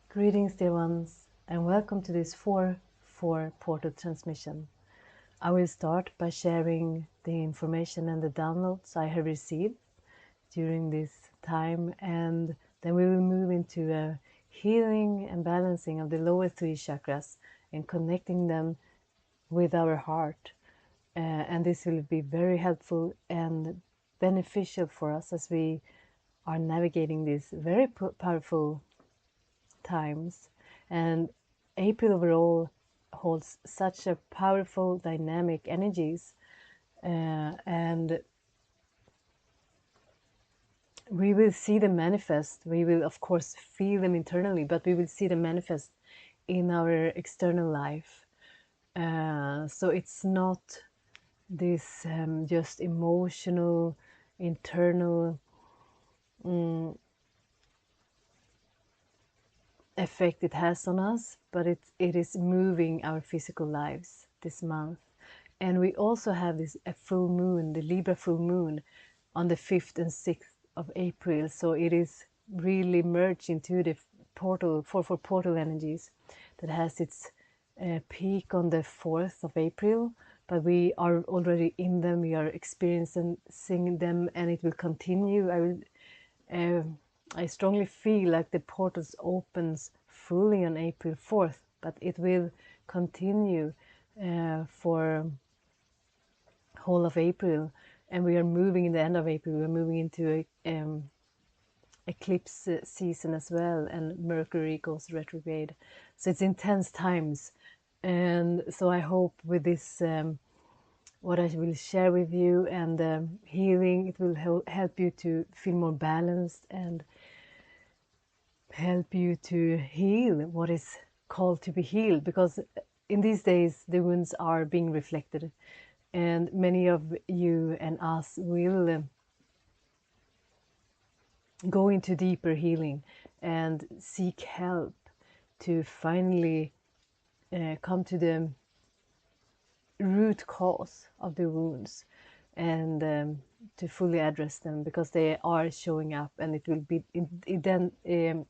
Greetings, dear ones, and welcome to this 4-4 portal transmission. I will start by sharing the information and the downloads I have received during this time, and then we will move into a healing and balancing of the lower three chakras and connecting them with our heart. And this will be very helpful and beneficial for us as we are navigating these very powerful times. And April overall holds such a powerful dynamic energies, and we will see them manifest. We will of course feel them internally, but we will see them manifest in our external life. So it's not this just emotional internal effect it has on us, but it is moving our physical lives this month. And we also have this a full moon, the Libra full moon, on the 5th and 6th of April. So it is really merged into the portal, 4-4 portal energies that has its peak on the 4th of April. But we are already in them, we are experiencing them, and it will continue. I strongly feel like the portals opens fully on April 4th, but it will continue for whole of April, and we are moving in the end of April. We're moving into a eclipse season as well, and Mercury goes retrograde. So it's intense times, and so I hope with this what I will share with you and healing, it will help you to feel more balanced and help you to heal what is called to be healed, because in these days the wounds are being reflected, and many of you and us will go into deeper healing and seek help to finally come to the root cause of the wounds, and to fully address them, because they are showing up, and it will be then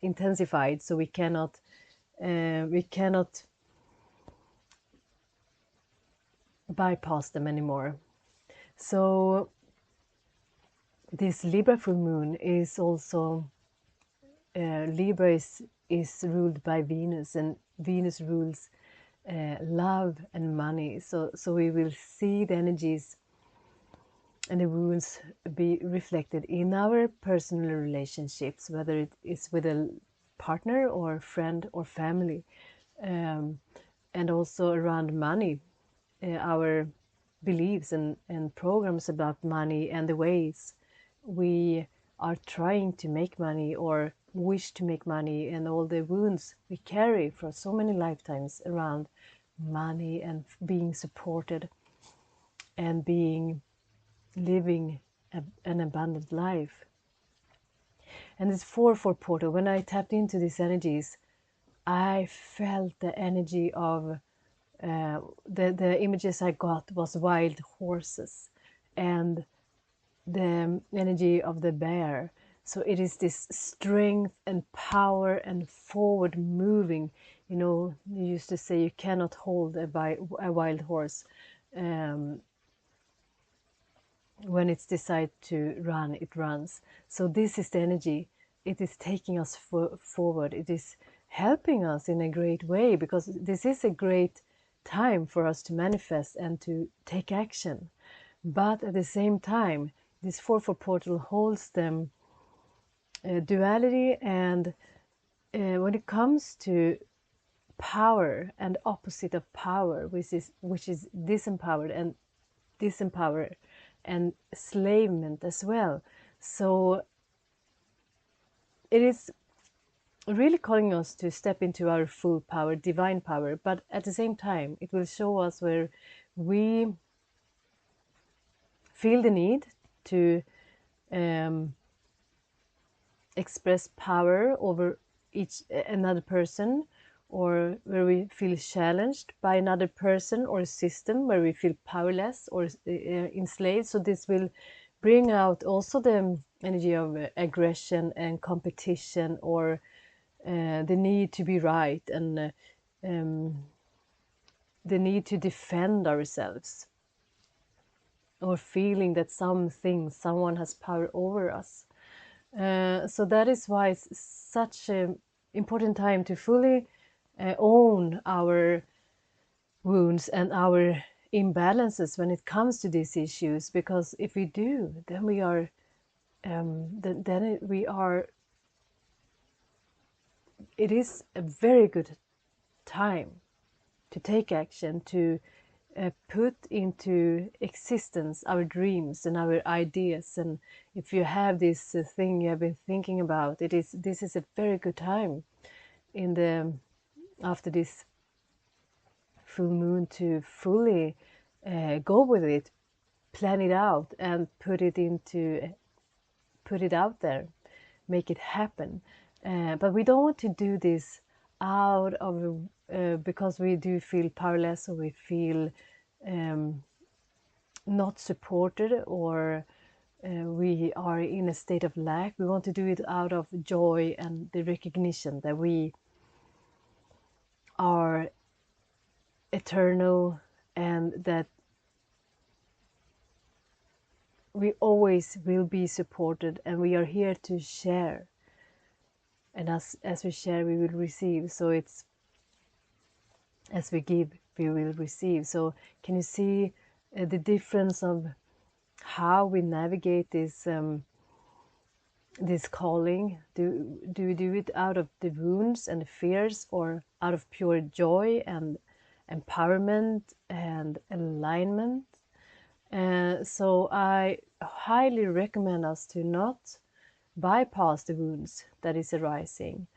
intensified. So we cannot bypass them anymore. So this Libra full moon is also Libra is ruled by Venus, and Venus rules love and money. So we will see the energies and the wounds be reflected in our personal relationships, whether it is with a partner or friend or family, and also around money, our beliefs and programs about money, and the ways we are trying to make money or wish to make money, and all the wounds we carry for so many lifetimes around money and being supported and living an abundant life. And this 4-4 portal, when I tapped into these energies, I felt the energy of the images I got was wild horses and the energy of the bear. So it is this strength and power and forward moving. You used to say you cannot hold a wild horse. When it's decided to run, it runs. So this is the energy. It is taking us forward. It is helping us in a great way, because this is a great time for us to manifest and to take action. But at the same time, this 4-4 portal holds them duality, and when it comes to power and opposite of power, which is disempowered and enslavement as well. So it is really calling us to step into our full power, divine power, but at the same time it will show us where we feel the need to express power over another person, or where we feel challenged by another person or a system, where we feel powerless or enslaved. So this will bring out also the energy of aggression and competition, or the need to be right, and the need to defend ourselves, or feeling that someone has power over us. So that is why it's such an important time to fully own our wounds and our imbalances when it comes to these issues, because if we do, then we are it is a very good time to take action, to put into existence our dreams and our ideas. And if you have this thing you have been thinking about, this is a very good time after this full moon to fully go with it, plan it out, and put it out there, make it happen. But we don't want to do this out of because we do feel powerless, or we feel not supported, or we are in a state of lack. We want to do it out of joy and the recognition that we are eternal, and that we always will be supported, and we are here to share. And as we share, we will receive. So it's as we give, we will receive. So can you see the difference of how we navigate this this calling? Do we do it out of the wounds and the fears, or out of pure joy and empowerment and alignment? So I highly recommend us to not bypass the wounds that is arising.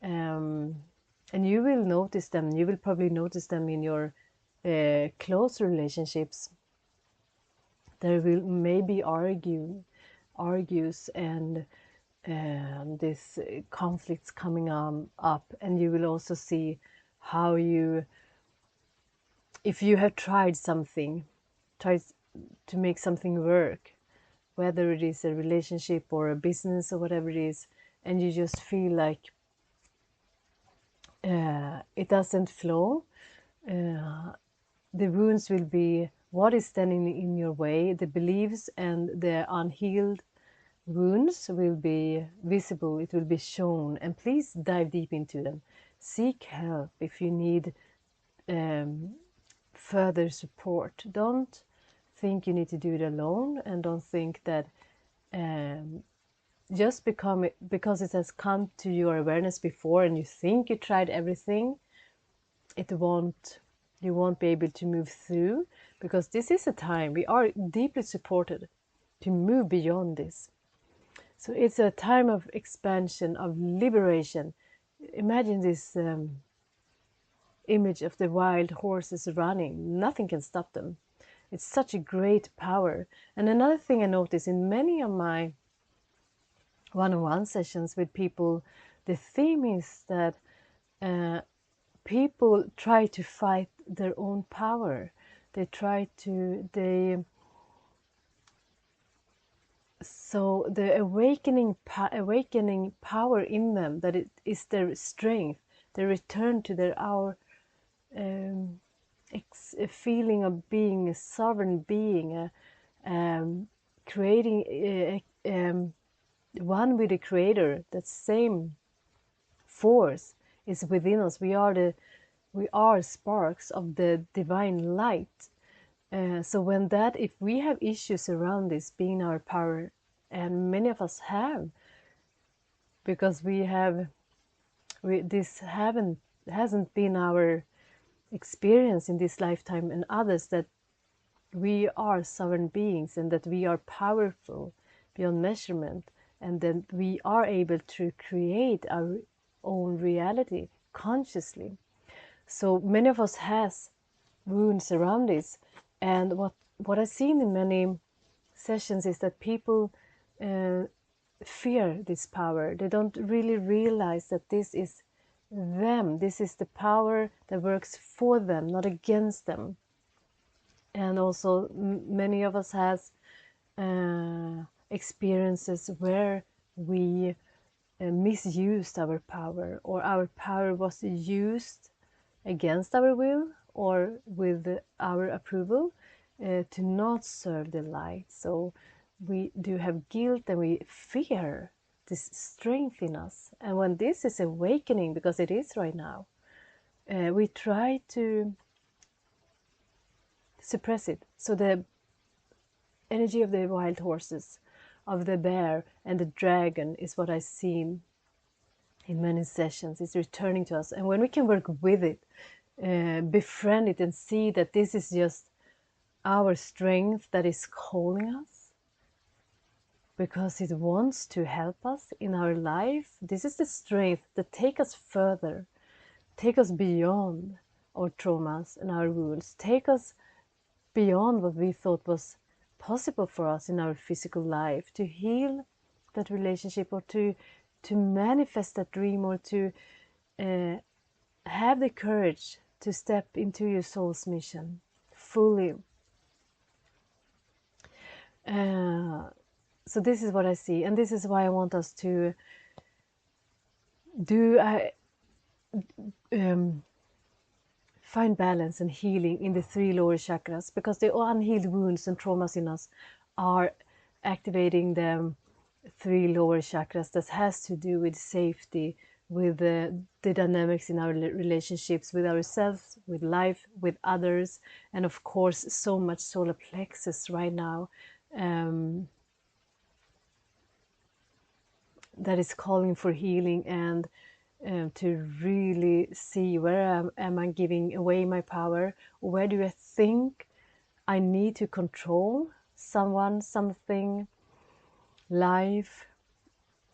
And you will notice them. You will probably notice them in your close relationships. There will maybe argues and this conflicts coming up, and you will also see how if you have tried to make something work, whether it is a relationship or a business or whatever it is, and you just feel like it doesn't flow, the wounds will be what is standing in your way. The beliefs and the unhealed wounds will be visible, it will be shown, and please dive deep into them. Seek help if you need further support. Don't think you need to do it alone, and don't think that just because it has come to your awareness before and you think you tried everything, you won't be able to move through, because this is a time we are deeply supported to move beyond this. So it's a time of expansion, of liberation. Imagine this image of the wild horses running. Nothing can stop them. It's such a great power. And another thing I notice in many of my one-on-one sessions with people, the theme is that people try to fight their own power. So the awakening power in them, that it is their strength, the return to a feeling of being a sovereign being, creating one with the Creator. That same force is within us. We are sparks of the divine light. So if we have issues around this being our power, and many of us have, because this hasn't been our experience in this lifetime, and others, that we are sovereign beings, and that we are powerful beyond measurement, and that we are able to create our own reality consciously. So many of us has wounds around this, and what I've seen in many sessions is that people fear this power. They don't really realize that this is them. This is the power that works for them, not against them. And also many of us has experiences where we misused our power, or our power was used against our will or with our approval to not serve the light. So we do have guilt and we fear this strength in us. And when this is awakening, because it is right now, we try to suppress it. So the energy of the wild horses, of the bear and the dragon is what I've seen in many sessions. It's returning to us. And when we can work with it, befriend it and see that this is just our strength that is calling us because it wants to help us in our life. This is the strength that take us further, take us beyond our traumas and our wounds, take us beyond what we thought was possible for us in our physical life, to heal that relationship, or to manifest that dream, or to have the courage to step into your soul's mission fully. So this is what I see, and this is why I want us to do find balance and healing in the 3 lower chakras, because the unhealed wounds and traumas in us are activating the 3 lower chakras that has to do with safety, with the dynamics in our relationships with ourselves, with life, with others, and of course so much solar plexus right now that is calling for healing, and to really see where am I giving away my power, where do I think I need to control someone, something, life,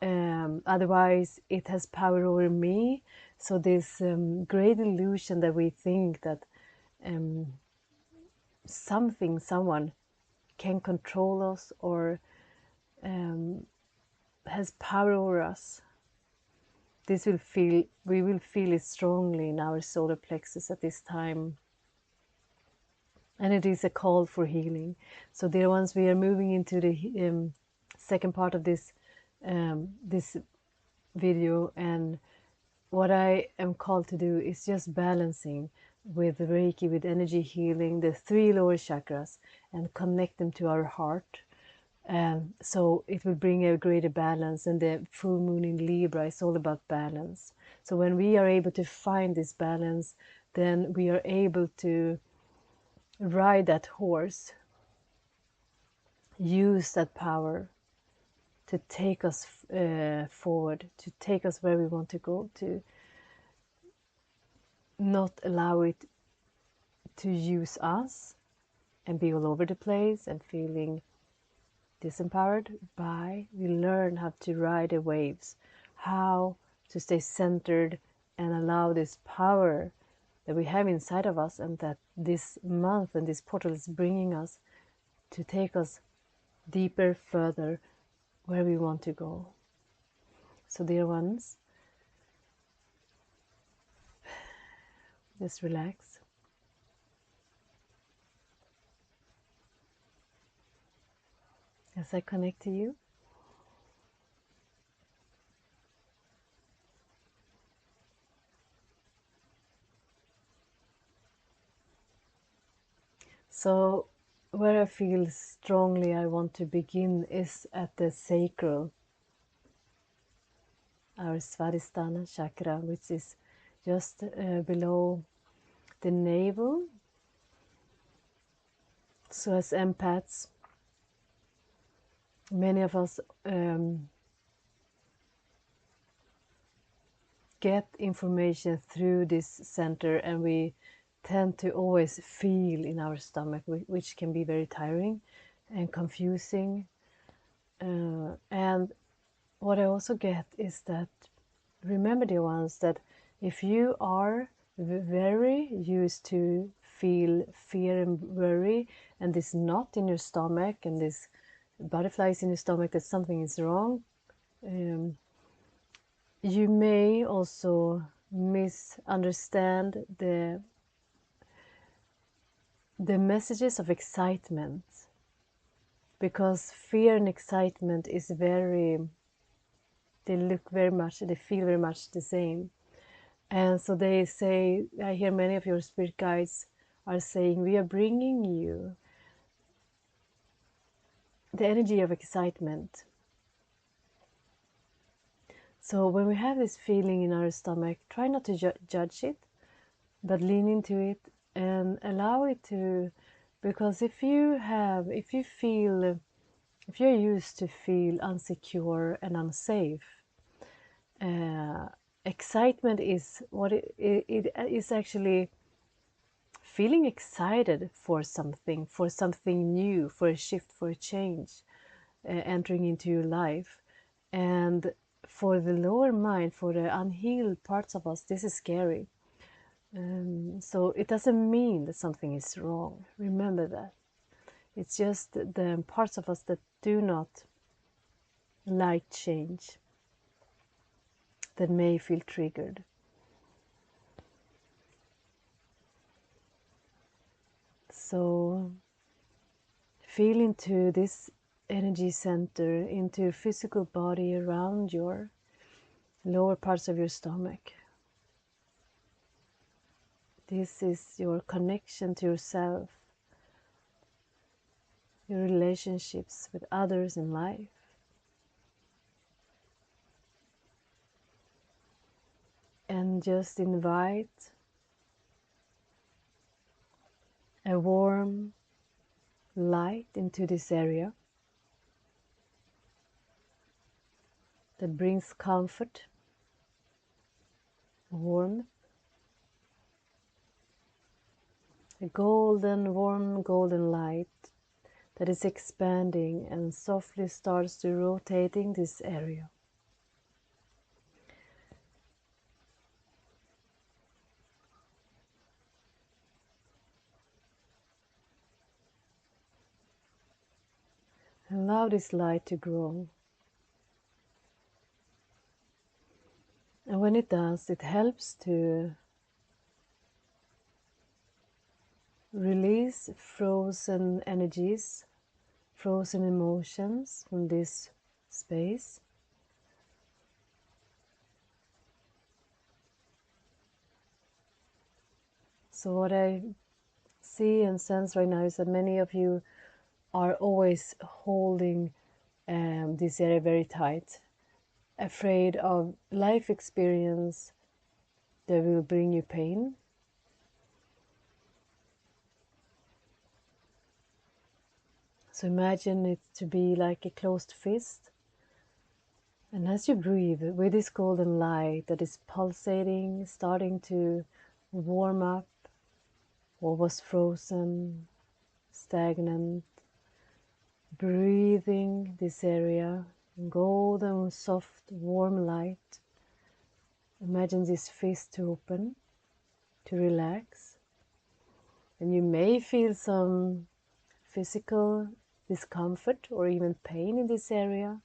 otherwise it has power over me. So this great illusion that we think that something, someone can control us or has power over us. We will feel it strongly in our solar plexus at this time. And it is a call for healing. So dear ones, we are moving into the second part of this video, and what I am called to do is just balancing with Reiki, with energy healing, the 3 lower chakras, and connect them to our heart. So it will bring a greater balance, and the full moon in Libra is all about balance. So when we are able to find this balance, then we are able to ride that horse, use that power to take us forward, to take us where we want to go, to not allow it to use us and be all over the place and feeling disempowered. By we learn how to ride the waves, how to stay centered and allow this power that we have inside of us, and that this month and this portal is bringing us, to take us deeper, further, where we want to go. So dear ones, just relax. As I connect to you. So where I feel strongly I want to begin is at the sacral, our Svadhisthana chakra, which is just below the navel. So as empaths, many of us get information through this center, and we tend to always feel in our stomach, which can be very tiring and confusing. And what I also get is that, remember dear ones, that if you are very used to feel fear and worry, and this knot in your stomach and this butterflies in your stomach, that something is wrong, you may also misunderstand the messages of excitement, because fear and excitement is very They look very much, they feel very much the same. And so they say, I hear many of your spirit guides are saying, we are bringing you the energy of excitement. So when we have this feeling in our stomach, try not to judge it, but lean into it and allow it to, because if you're used to feel insecure and unsafe, excitement is what it is actually feeling excited for something new, for a shift, for a change, entering into your life. And for the lower mind, for the unhealed parts of us, this is scary. So it doesn't mean that something is wrong. Remember that. It's just the parts of us that do not like change, that may feel triggered. So feel into this energy center, into your physical body around your lower parts of your stomach. This is your connection to yourself, your relationships with others in life. And just invite a warm light into this area that brings comfort, warmth, a warm golden light that is expanding and softly starts to rotating this area. Allow this light to grow. And when it does, it helps to release frozen energies, frozen emotions from this space. So what I see and sense right now is that many of you are always holding this area very tight, afraid of life experience that will bring you pain. So imagine it to be like a closed fist. And as you breathe with this golden light that is pulsating, starting to warm up what was frozen, stagnant, breathing this area, golden, soft, warm light. Imagine this fist to open, to relax. And you may feel some physical discomfort or even pain in this area.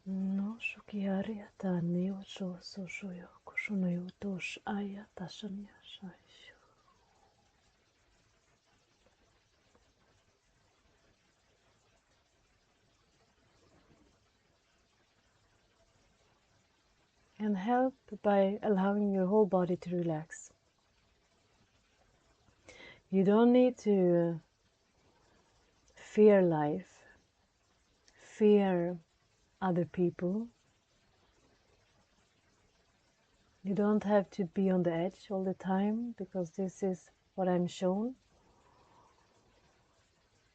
No shukiari tani ocho so shuyo kushunayo tosh aya tashanya shaishu. And help by allowing your whole body to relax. You don't need to fear life, fear other people. You don't have to be on the edge all the time, because this is what I'm shown.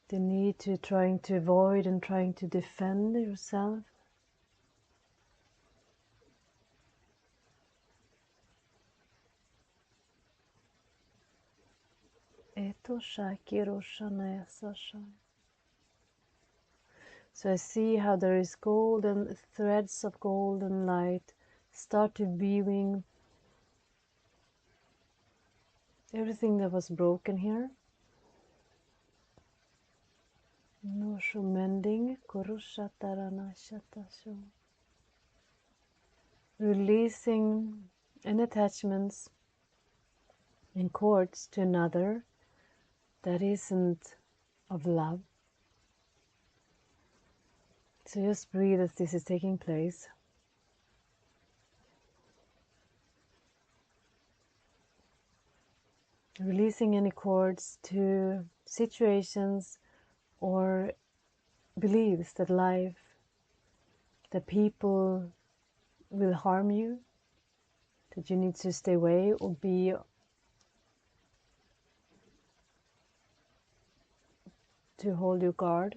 The need to trying to avoid and trying to defend yourself. So I see how there is golden threads of golden light start to weaving everything that was broken here. No mending, releasing any attachments and cords to another that isn't of love. So just breathe as this is taking place. Releasing any cords to situations or beliefs that life, that people will harm you, that you need to stay away or be to hold your guard,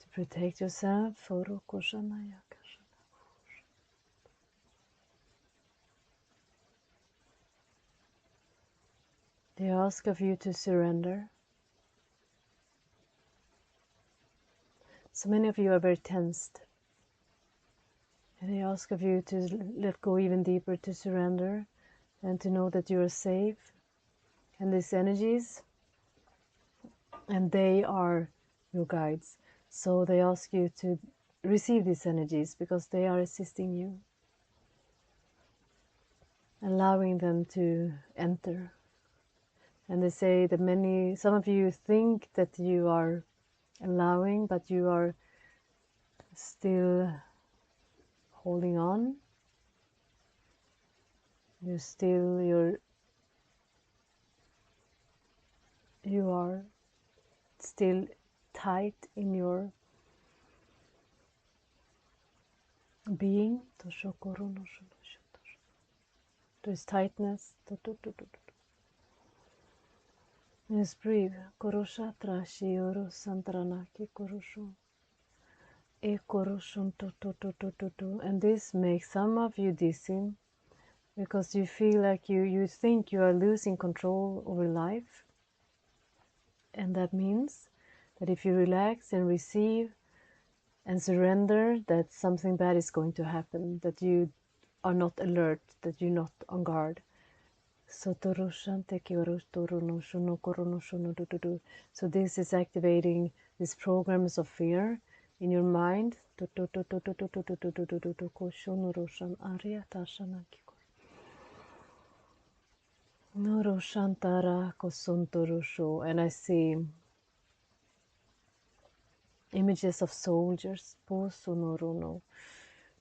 to protect yourself. They ask of you to surrender. So many of you are very tensed. And they ask of you to let go even deeper, to surrender, and to know that you are safe. And these energies, and they are your guides. So they ask you to receive these energies because they are assisting you, allowing them to enter. And they say that some of you think that you are allowing, but you are still holding on. You are still tight in your being. There's tightness. Just breathe. Korosha trashi oro santranaki korosho. E koroshon to. And this makes some of you dizzy because you feel like you think you are losing control over life. And that means that if you relax and receive and surrender, that something bad is going to happen, that you are not alert, that you're not on guard. So this is activating these programs of fear in your mind. And I see images of soldiers.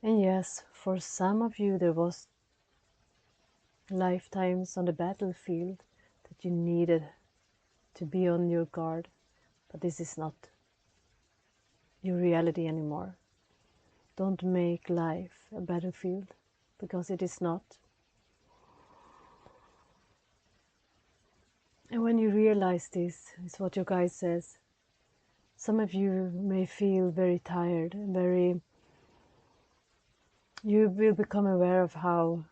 And yes, for some of you there was lifetimes on the battlefield that you needed to be on your guard, but this is not your reality anymore. Don't make life a battlefield, because it is not. And when you realize this, it's what your guide says. Some of you may feel very tired, you will become aware of how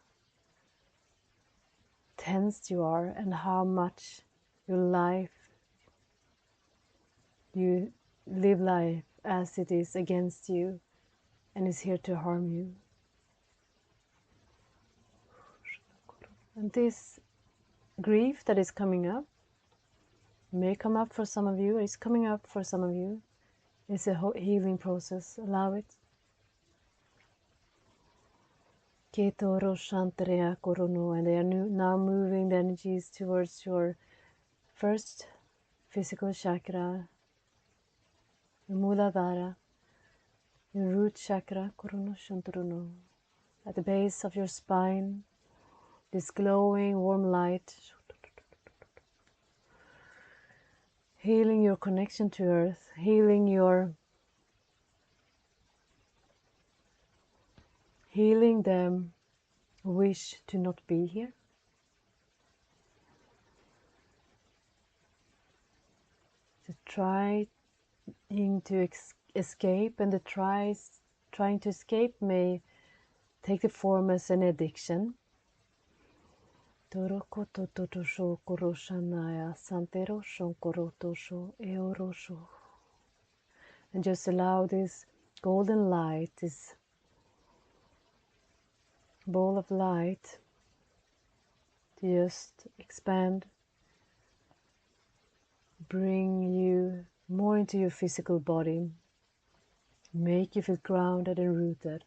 tensed you are and how much your life, you live life as it is against you and is here to harm you. And this grief that is coming up may come up for some of you, it's coming up for some of you. It's a healing process. Allow it. And they are now moving the energies towards your first physical chakra, your Muladhara, your root chakra, at the base of your spine, this glowing warm light, healing your connection to earth, healing the wish to not be here. To trying to escape, and trying to escape may take the form as an addiction. And just allow this golden light, this ball of light, to just expand, bring you more into your physical body, make you feel grounded and rooted.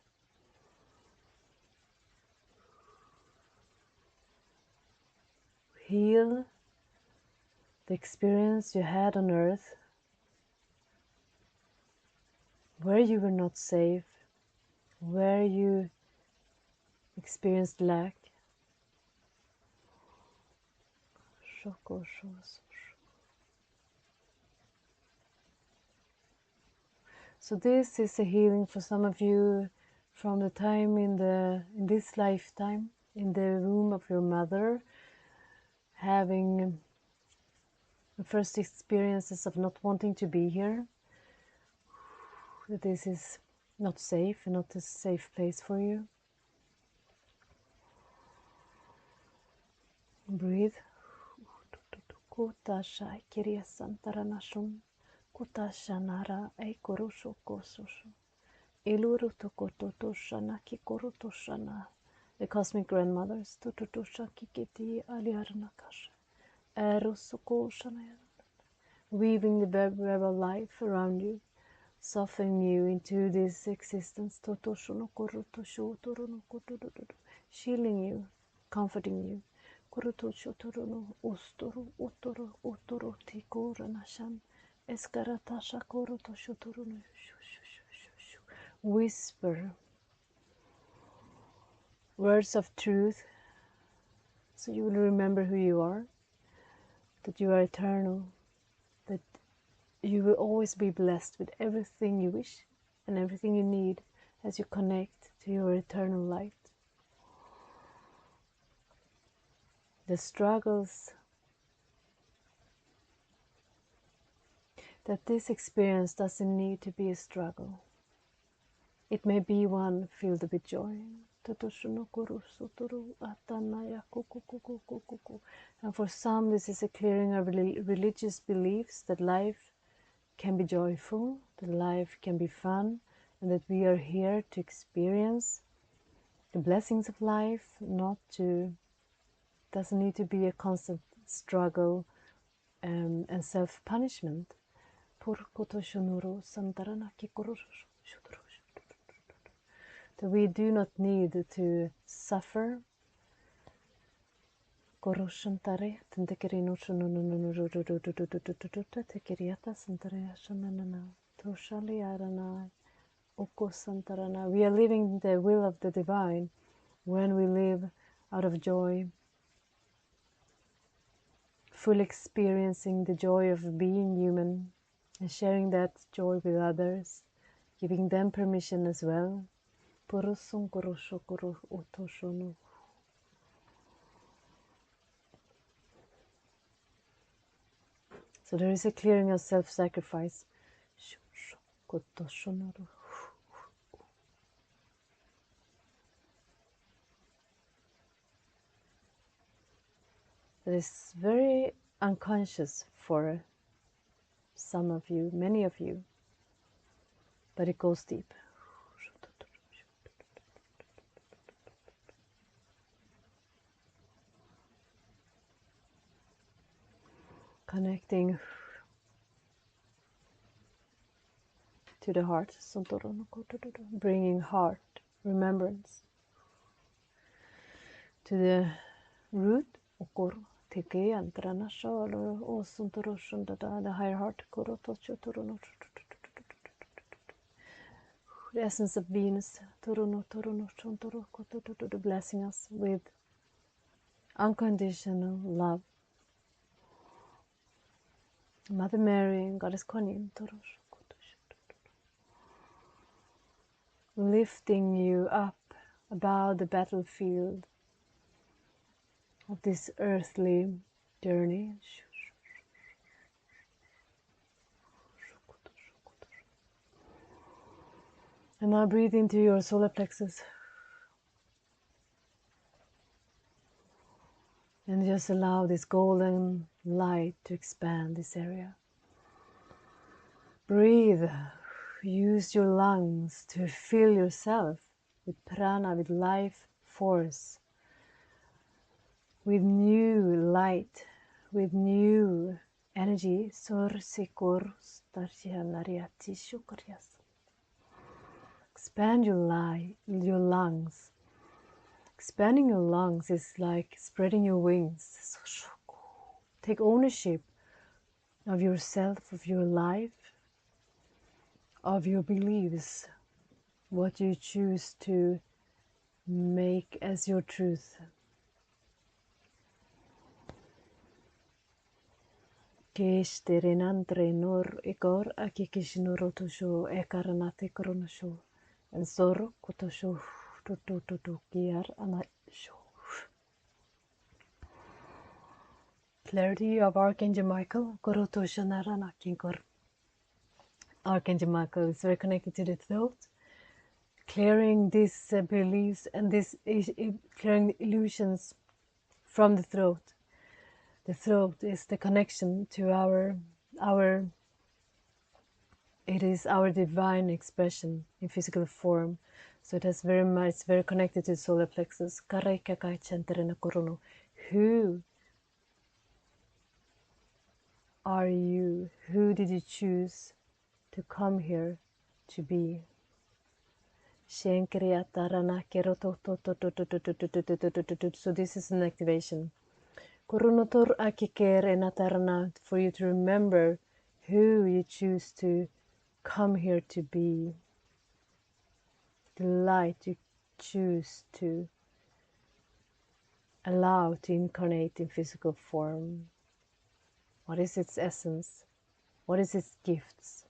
Heal the experience you had on earth. where you were not safe, where you experienced lack. So this is a healing for some of you from the time in this lifetime, in the womb of your mother, having the first experiences of not wanting to be here, that this is not safe and not a safe place for you. Breathe. Kutasha kiria santaranashum kutashanara eikorusho kososho ilurutokototoshana kikorotoshana. The cosmic grandmothers tututosha kikiti aliarnakash erosokoshana, weaving the web of life around you, softening you into this existence, shielding you, comforting you. Whisper words of truth, so you will remember who you are, that you are eternal, that you will always be blessed with everything you wish and everything you need as you connect to your eternal light. The struggles that this experience doesn't need to be a struggle. It may be one filled with joy. And for some, this is a clearing of religious beliefs that life can be joyful, that life can be fun, and that we are here to experience the blessings of life, doesn't need to be a constant struggle and self-punishment. That we do not need to suffer. We are living the will of the divine when we live out of joy, fully experiencing the joy of being human and sharing that joy with others, giving them permission as well. So there is a clearing of self-sacrifice. That is very unconscious for some of you, many of you, but it goes deep. Connecting to the heart, bringing heart remembrance to the root, the higher heart, the essence of Venus, blessing us with unconditional love. Mother Mary and Goddess Kuan lifting you up above the battlefield of this earthly journey. And now breathe into your solar plexus and just allow this golden light to expand this area. Breathe. Use your lungs to fill yourself with prana, with life force, with new light, with new energy. Expand your lungs. Expanding your lungs is like spreading your wings. Take ownership of yourself, of your life. of your beliefs, what you choose to make as your truth. Kesterenantre nor ikor akikishinurotosho ekaranate koronosho and soro kotosho tutututu kiar anasho. Clarity of Archangel Michael, korotosho naranakinkor. Archangel Michael is very connected to the throat, clearing these beliefs and this clearing the illusions from the throat. The throat is the connection to it is our divine expression in physical form. So it has it's very connected to the solar plexus. Who are you? Who did you choose to come here to be? So this is an activation. For you to remember who you choose to come here to be. The light you choose to allow to incarnate in physical form. What is its essence? What is its gifts?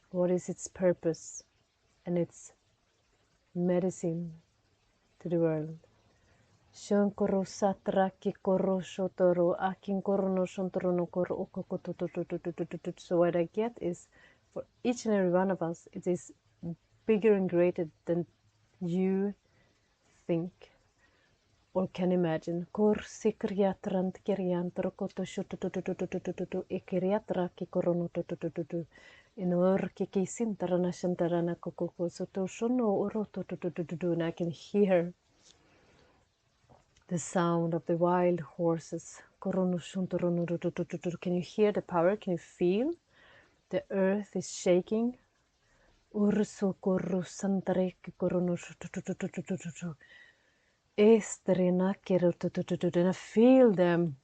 What is its purpose and its medicine to the world? So what I get is, for each and every one of us, it is bigger and greater than you think or can imagine. And I can hear the sound of the wild horses. Can you hear the power? Can you feel the earth is shaking? And I feel them.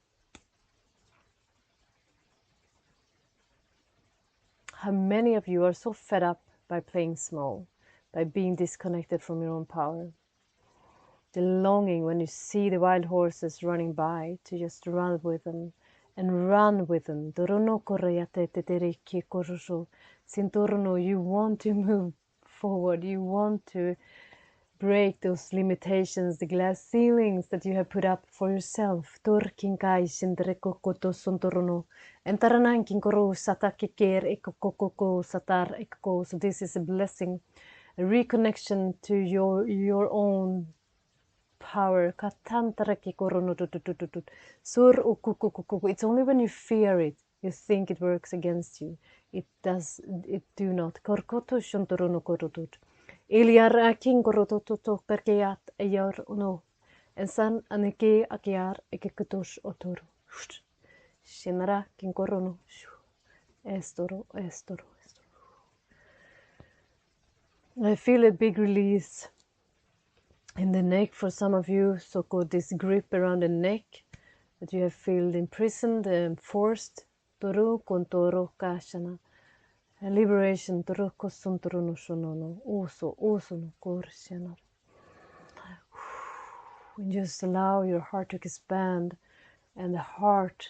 How many of you are so fed up by playing small, by being disconnected from your own power? The longing when you see the wild horses running by to just run with them and run with them. You want to move forward. You want to break those limitations, the glass ceilings that you have put up for yourself. So this is a blessing, a reconnection to your own power. It's only when you fear it, you think it works against you. It do not. And san aneke akiar ekekutosh otoro. Shinara kinkorono. Estoro. I feel a big release in the neck for some of you, so called this grip around the neck that you have felt imprisoned and forced. Toru kontoro kashana. Liberation. Toru kosuntoro no shonono. Oso no korshana. And just allow your heart to expand, and the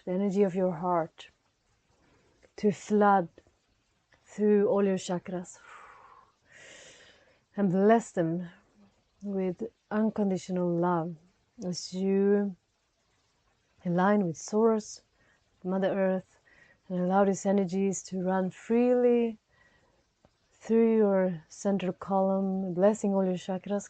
energy of your heart, to flood through all your chakras and bless them with unconditional love as you align with Source, Mother Earth, and allow these energies to run freely through your central column, blessing all your chakras.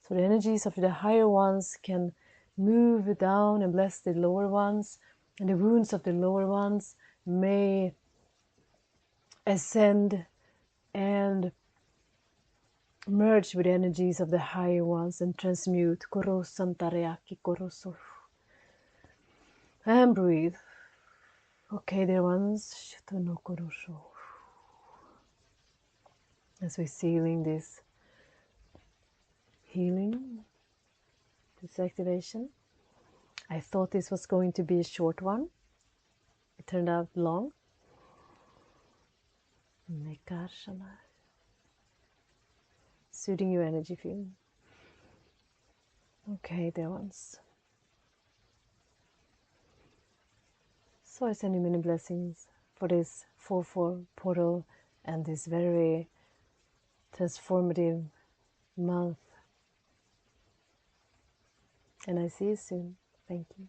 So the energies of the higher ones can move down and bless the lower ones, and the wounds of the lower ones may ascend and merge with the energies of the higher ones and transmute. And breathe. Okay, dear ones. As we're sealing this healing, this activation. I thought this was going to be a short one. It turned out long. Mekashala. Soothing your energy field. Okay, dear ones. So I send you many blessings for this 4/4 portal and this very transformative month. And I see you soon. Thank you.